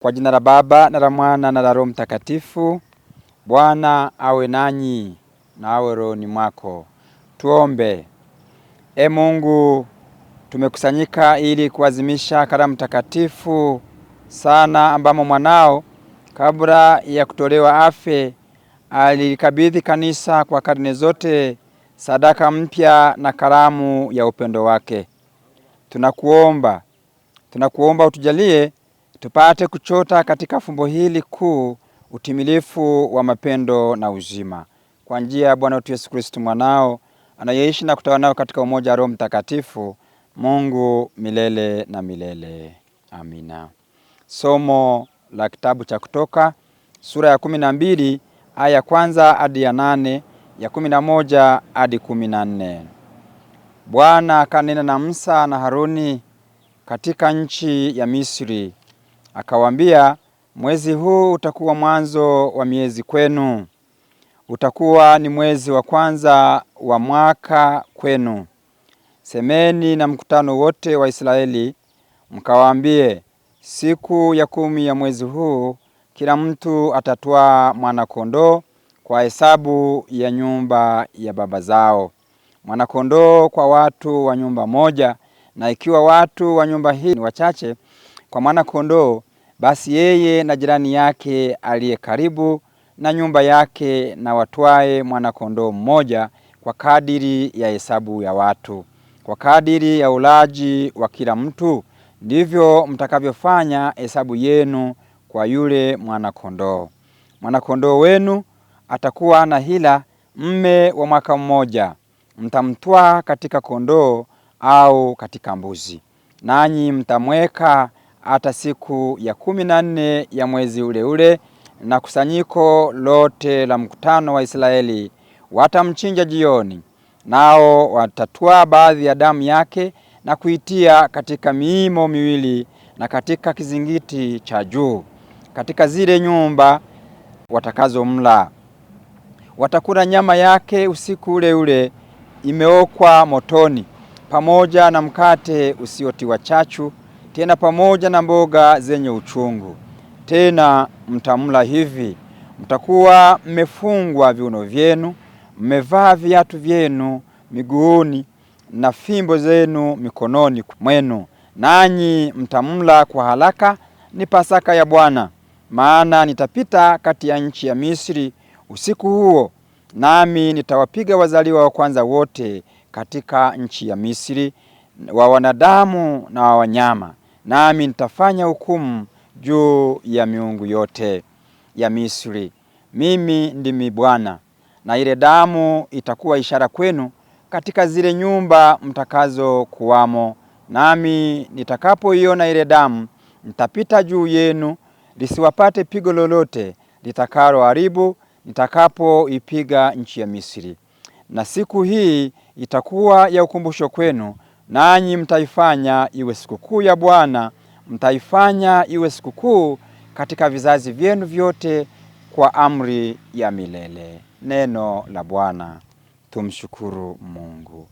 Kwa jina la Baba na la Mwana na la Roho Mtakatifu. Bwana awe nanyi na awe rohoni mwako. Tuombe. Mungu, tumekusanyika ili kuadhimisha karamu takatifu sana ambamo mwanao kabla ya kutolewa afe alikabidhi kanisa kwa karne zote sadaka mpya na karamu ya upendo wake. Tunakuomba utujalie tupate kuchota katika fumbo hili kuu utimilifu wa mapendo na uzima, kwa njia ya Bwana wetu Yesu Kristo mwanao, anayeishi na kutawala nao katika umoja wa Roho Mtakatifu, Mungu milele na milele. Amina. Somo la kitabu cha Kutoka sura ya 12 aya ya kwanza hadi ya 8, ya 11 hadi 14. Bwana akanena na Musa na Haruni katika nchi ya Misri, akawaambia, mwezi huu utakuwa mwanzo wa miezi kwenu, utakuwa ni mwezi wa kwanza wa mwaka kwenu. Semeni na mkutano wote wa Israeli, mkawaambie, siku ya 10 ya mwezi huu kila mtu atatwaa mwana-kondoo kwa hesabu ya nyumba ya baba zao, mwana-kondoo kwa watu wa nyumba moja. Na ikiwa watu wa nyumba hii ni wachache kwa mwana-kondoo, basi yeye na jirani yake aliye karibu na nyumba yake na watwae mwana-kondoo mmoja kwa kadiri ya hesabu ya watu. Kwa kadiri ya ulaji wa kila mtu, ndivyo mtakavyofanya hesabu yenu kwa yule mwana-kondoo. Mwana-kondoo wenu atakuwa na hila mme wa mwaka mmoja. Mtamtwaa katika kondoo au katika mbuzi, nanyi mtamweka hata siku ya 14 ya mwezi ule ule, na kusanyiko lote la mkutano wa Israeli watamchinja jioni. Nao watatwaa baadhi ya damu yake na kuitia katika miimo miwili na katika kizingiti cha juu katika zile nyumba watakazomla. Watakula nyama yake usiku ule ule imeokwa motoni, pamoja na mkate usiotiwa chachu, tena pamoja na mboga zenye uchungu. Tena mtamla hivi: mtakuwa mmefungwa viuno vyenu, mmevaa viatu vyenu miguuni, na fimbo zenu mikononi mwenu, nanyi mtamla kwa haraka. Ni Pasaka ya Bwana. Maana nitapita kati ya nchi ya Misri usiku huo, nami nitawapiga wazaliwa wa kwanza wote katika nchi ya Misri, wa wanadamu na wa wanyama, nami nitafanya hukumu juu ya miungu yote ya Misri. Mimi ndimi Bwana. Na ile damu itakuwa ishara kwenu katika zile nyumba mtakazo kuwamo, nami nitakapoiona ile damu nitapita juu yenu, lisiwapate pigo lolote litakalo haribu nitakapoipiga nchi ya Misri. Na siku hii itakuwa ya ukumbusho kwenu, nanyi mtaifanya iwe sikukuu ya Bwana, mtaifanya iwe sikukuu katika vizazi vyenu vyote kwa amri ya milele. Neno la Bwana. Tumshukuru Mungu.